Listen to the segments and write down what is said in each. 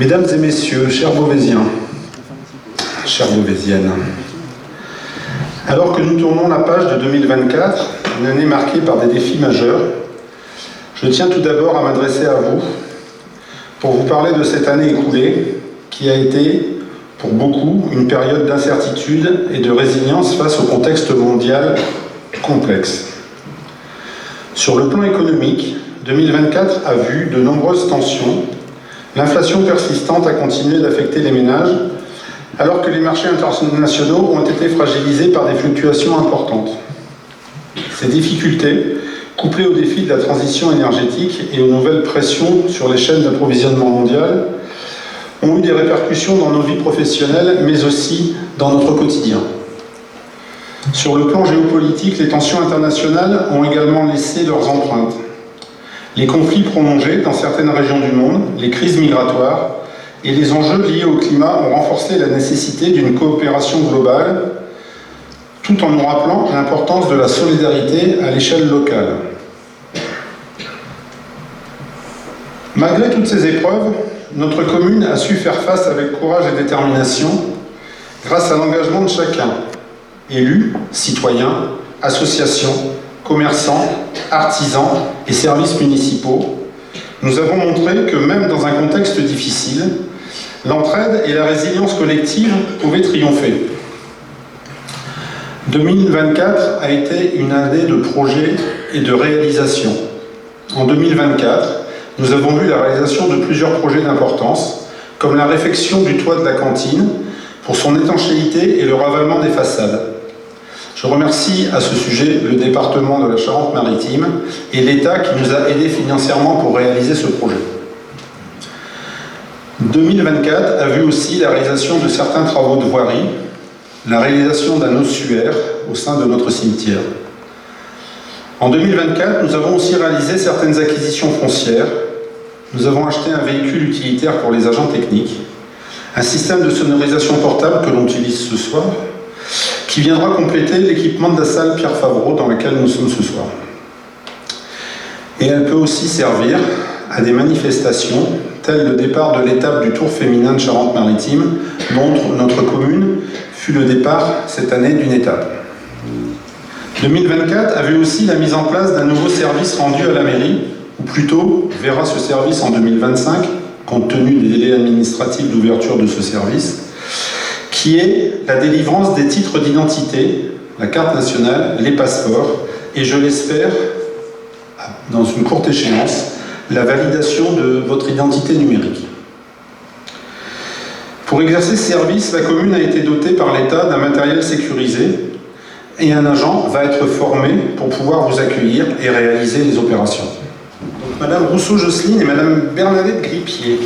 Mesdames et messieurs, chers Beauvaisiens, chères Beauvaisiennes, alors que nous tournons la page de 2024, une année marquée par des défis majeurs, je tiens tout d'abord à m'adresser à vous pour vous parler de cette année écoulée qui a été, pour beaucoup, une période d'incertitude et de résilience face au contexte mondial complexe. Sur le plan économique, 2024 a vu de nombreuses tensions. L'inflation persistante a continué d'affecter les ménages, alors que les marchés internationaux ont été fragilisés par des fluctuations importantes. Ces difficultés, couplées aux défis de la transition énergétique et aux nouvelles pressions sur les chaînes d'approvisionnement mondiales, ont eu des répercussions dans nos vies professionnelles, mais aussi dans notre quotidien. Sur le plan géopolitique, les tensions internationales ont également laissé leurs empreintes. Les conflits prolongés dans certaines régions du monde, les crises migratoires et les enjeux liés au climat ont renforcé la nécessité d'une coopération globale, tout en nous rappelant l'importance de la solidarité à l'échelle locale. Malgré toutes ces épreuves, notre commune a su faire face avec courage et détermination grâce à l'engagement de chacun, élus, citoyens, associations, commerçants, artisans et services municipaux. Nous avons montré que même dans un contexte difficile, l'entraide et la résilience collective pouvaient triompher. 2024 a été une année de projets et de réalisations. En 2024, nous avons vu la réalisation de plusieurs projets d'importance, comme la réfection du toit de la cantine pour son étanchéité et le ravalement des façades. Je remercie à ce sujet le département de la Charente-Maritime et l'État qui nous a aidés financièrement pour réaliser ce projet. 2024 a vu aussi la réalisation de certains travaux de voirie, la réalisation d'un ossuaire au sein de notre cimetière. En 2024, nous avons aussi réalisé certaines acquisitions foncières. Nous avons acheté un véhicule utilitaire pour les agents techniques, un système de sonorisation portable que l'on utilise ce soir, qui viendra compléter l'équipement de la salle Pierre Favreau dans laquelle nous sommes ce soir. Et elle peut aussi servir à des manifestations telles le départ de l'étape du Tour féminin de Charente-Maritime, dont notre commune fut le départ cette année d'une étape. 2024 a vu aussi la mise en place d'un nouveau service rendu à la mairie, ou plutôt verra ce service en 2025, compte tenu des délais administratifs d'ouverture de ce service, qui est la délivrance des titres d'identité, la carte nationale, les passeports, et je l'espère, dans une courte échéance, la validation de votre identité numérique. Pour exercer ce service, la commune a été dotée par l'État d'un matériel sécurisé et un agent va être formé pour pouvoir vous accueillir et réaliser les opérations. Donc, Madame Rousseau-Jocelyne et Madame Bernadette Grippier,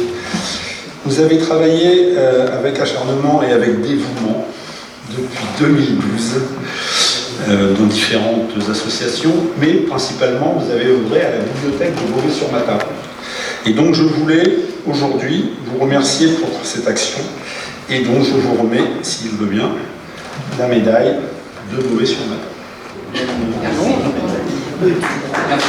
vous avez travaillé avec acharnement et avec dévouement depuis 2012 dans différentes associations, mais principalement vous avez œuvré à la bibliothèque de Beauvais-sur-Mataro. Et donc je voulais aujourd'hui vous remercier pour cette action et donc je vous remets, s'il veut bien, la médaille de Beauvais-sur-Mataro. Merci. Merci.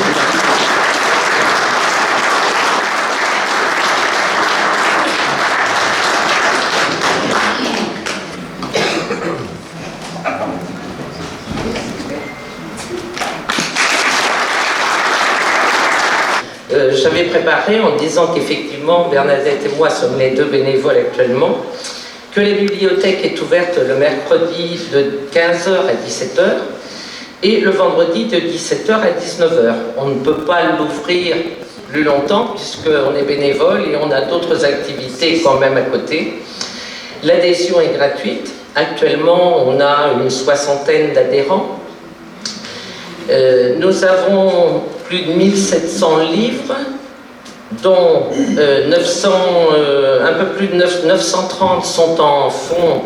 J'avais préparé en disant qu'effectivement, Bernadette et moi sommes les deux bénévoles actuellement, que la bibliothèque est ouverte le mercredi de 15h à 17h et le vendredi de 17h à 19h. On ne peut pas l'ouvrir plus longtemps puisqu'on est bénévole et on a d'autres activités quand même à côté. L'adhésion est gratuite. Actuellement, on a une soixantaine d'adhérents. Nous avons plus de 1700 livres, dont un peu plus de 930 sont en fonds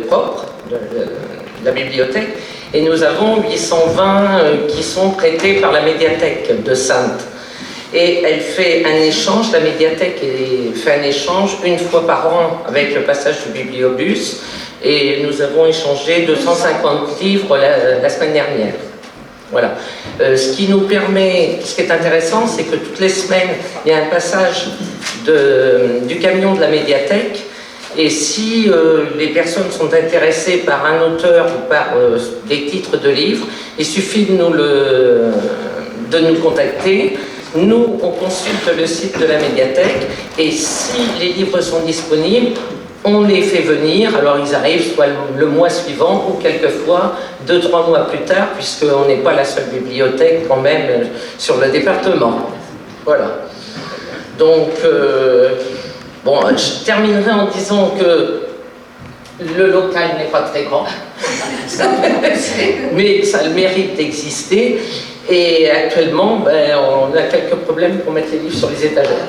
propres de la bibliothèque, et nous avons 820 qui sont prêtés par la médiathèque de Saintes. Et elle fait un échange, la médiathèque fait un échange une fois par an avec le passage du bibliobus, et nous avons échangé 250 livres la semaine dernière. Voilà. Ce qui nous permet, ce qui est intéressant, c'est que toutes les semaines, il y a un passage du camion de la médiathèque. Et si les personnes sont intéressées par un auteur ou par des titres de livres, il suffit de nous contacter. Nous, on consulte le site de la médiathèque et si les livres sont disponibles, on les fait venir. Alors ils arrivent soit le mois suivant ou quelquefois 2-3 mois plus tard, puisqu'on n'est pas la seule bibliothèque quand même sur le département. Voilà. Donc, bon, je terminerai en disant que le local n'est pas très grand, mais ça a le mérite d'exister. Et actuellement, ben, on a quelques problèmes pour mettre les livres sur les étagères.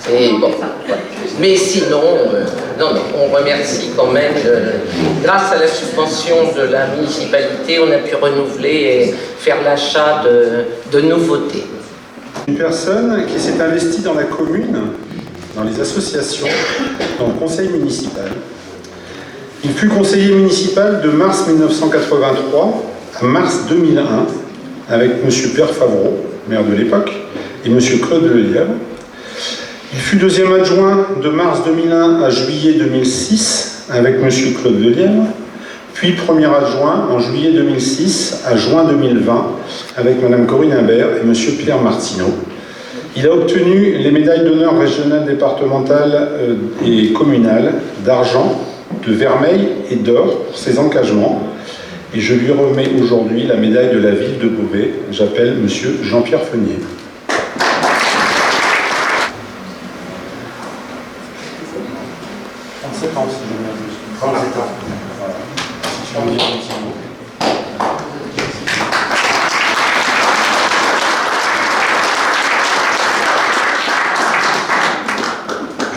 Et bon, voilà. Mais sinon, non, on remercie quand même. Grâce à la subvention de la municipalité, on a pu renouveler et faire l'achat de nouveautés. Une personne qui s'est investie dans la commune, dans les associations, dans le conseil municipal. Il fut conseiller municipal de mars 1983 à mars 2001 avec M. Pierre Favreau, maire de l'époque, et M. Claude Lelièvre. Il fut deuxième adjoint de mars 2001 à juillet 2006 avec M. Claude Lelièvre, puis premier adjoint en juillet 2006 à juin 2020 avec Mme Corinne Imbert et M. Pierre Martineau. Il a obtenu les médailles d'honneur régionales, départementales et communales d'argent, de vermeil et d'or pour ses engagements. Et je lui remets aujourd'hui la médaille de la ville de Beauvais. J'appelle M. Jean-Pierre Feunier.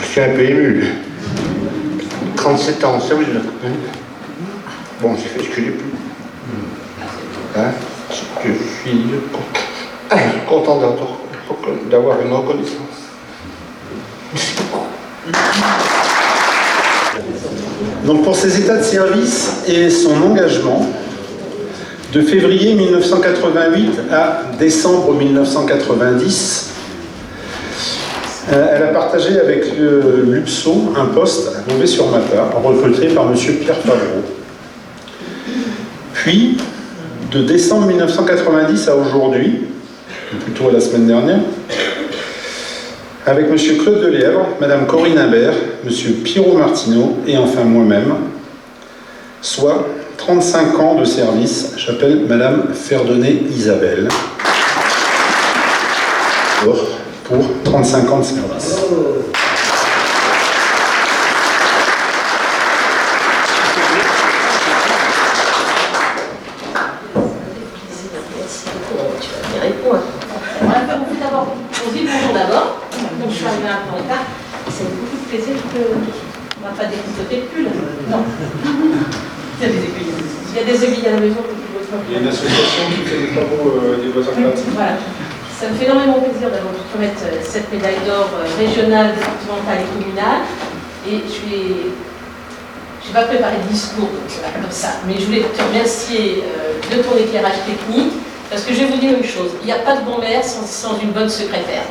Je suis un peu ému. 37 ans, ça vous dire. Bon, j'ai fait ce que j'ai pu. Hein? Je suis content d'avoir une reconnaissance. Donc pour ses états de service et son engagement, de février 1988 à décembre 1990, elle a partagé avec l'UPSO un poste à Beauvais-sur-Matha, recruté par M. Pierre Favreau. Puis, de décembre 1990 à aujourd'hui, plutôt à la semaine dernière, avec M. Claude Lelièvre, Mme Corinne Imbert, M. Pierrot Martineau et enfin moi-même, soit 35 ans de service. J'appelle Mme Ferdonnet Isabelle pour 35 ans de service. Donc je suis arrivée un peu en retard. C'est beaucoup de plaisir qu'on ne va pas découpter le pull. Non. Il y a des aiguilles. Il y a des aiguilles à la maison. Il y a une association qui fait des travaux des voies aquatiques. Voilà. Ça me fait énormément plaisir d'avoir pu remettre cette médaille d'or régionale, départementale et communale. Et je vais pas préparer de discours comme ça, mais je voulais te remercier de ton éclairage technique. Parce que je vais vous dire une chose, il n'y a pas de bon maire sans une bonne secrétaire.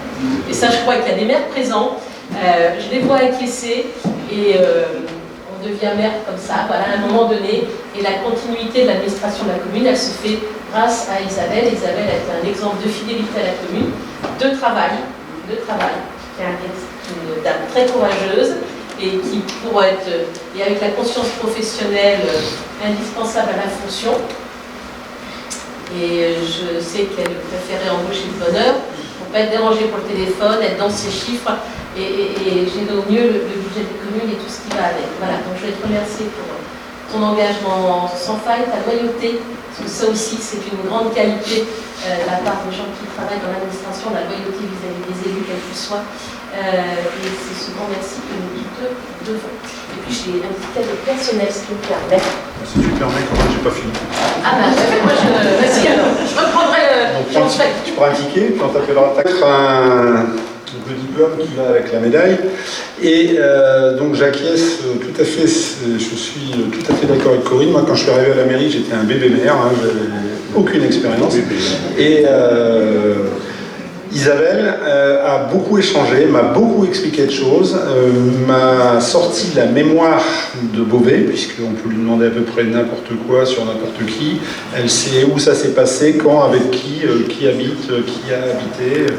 Et ça, je crois qu'il y a des maires présents, je les vois acquiescer et on devient maire comme ça, voilà, à un moment donné. Et la continuité de l'administration de la commune, elle se fait grâce à Isabelle. Isabelle a été un exemple de fidélité à la commune, de travail, qui est une dame très courageuse et qui pourra être, et avec la conscience professionnelle indispensable à la fonction. Et je sais qu'elle préférait embaucher de bonne heure pour ne pas être dérangée pour le téléphone, être dans ses chiffres et gérer au mieux le budget des communes et tout ce qui va avec. Voilà, donc je vais te remercier pour ton engagement sans faille, ta loyauté, parce que ça aussi c'est une grande qualité de la part des gens qui travaillent dans l'administration, la loyauté vis-à-vis des élus, quels qu'ils soient. Et c'est ce grand merci que nous te devons. Et puis j'ai un petit cadeau personnel, si tu me permets. Si tu permets, quand même, j'ai pas fini. Ah bah moi vas-y alors, je reprendrai le... Tu pourras indiquer, puis on t'appellera donc le diplôme qui va avec la médaille. Et donc j'acquiesce tout à fait, je suis tout à fait d'accord avec Corinne. Moi, quand je suis arrivé à la mairie, j'étais un bébé maire, hein, j'avais aucune expérience. Et Isabelle a beaucoup échangé, m'a beaucoup expliqué de choses, m'a sorti la mémoire de Beauvais, puisqu'on peut lui demander à peu près n'importe quoi sur n'importe qui. Elle sait où ça s'est passé, quand, avec qui habite, qui a habité.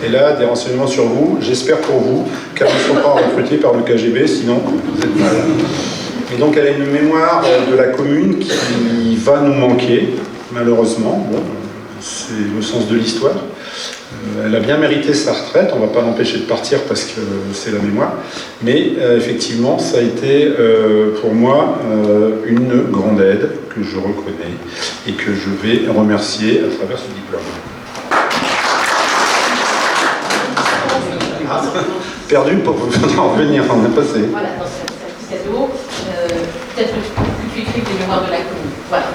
Elle a des renseignements sur vous. J'espère pour vous qu'elle ne sera pas recrutée par le KGB, sinon vous êtes mal. Et donc elle a une mémoire de la commune qui va nous manquer, malheureusement. Bon, c'est le sens de l'histoire. Elle a bien mérité sa retraite, on ne va pas l'empêcher de partir parce que c'est la mémoire, mais effectivement ça a été pour moi une grande aide que je reconnais et que je vais remercier à travers ce diplôme. Ah, perdu pour en revenir, on a passé. Voilà, dans ce petit cadeau, peut-être que tu écris des mémoires de la commune. Voilà.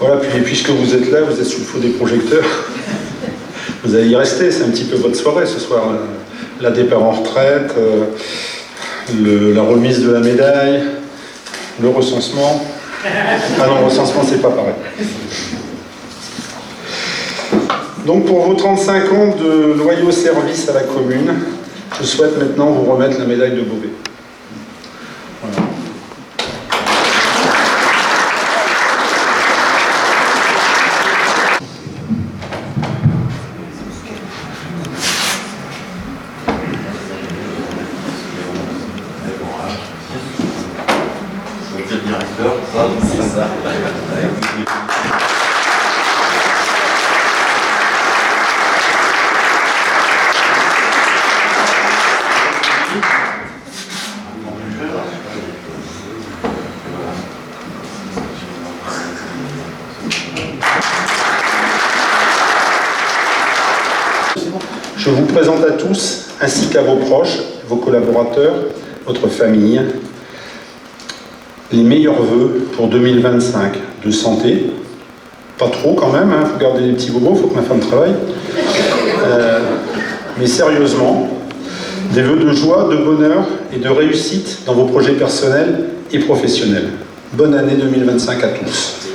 Voilà, puis puisque vous êtes là, vous êtes sous le feu des projecteurs, vous allez y rester, c'est un petit peu votre soirée ce soir. La départ en retraite, la remise de la médaille, le recensement. Ah non, le recensement, c'est pas pareil. Donc pour vos 35 ans de loyaux services à la commune, je souhaite maintenant vous remettre la médaille de Beauvais. Voilà. Je vous présente à tous, ainsi qu'à vos proches, vos collaborateurs, votre famille, les meilleurs vœux pour 2025 de santé. Pas trop quand même, il faut garder les petits bobos, il faut que ma femme travaille. Mais sérieusement, des vœux de joie, de bonheur et de réussite dans vos projets personnels et professionnels. Bonne année 2025 à tous.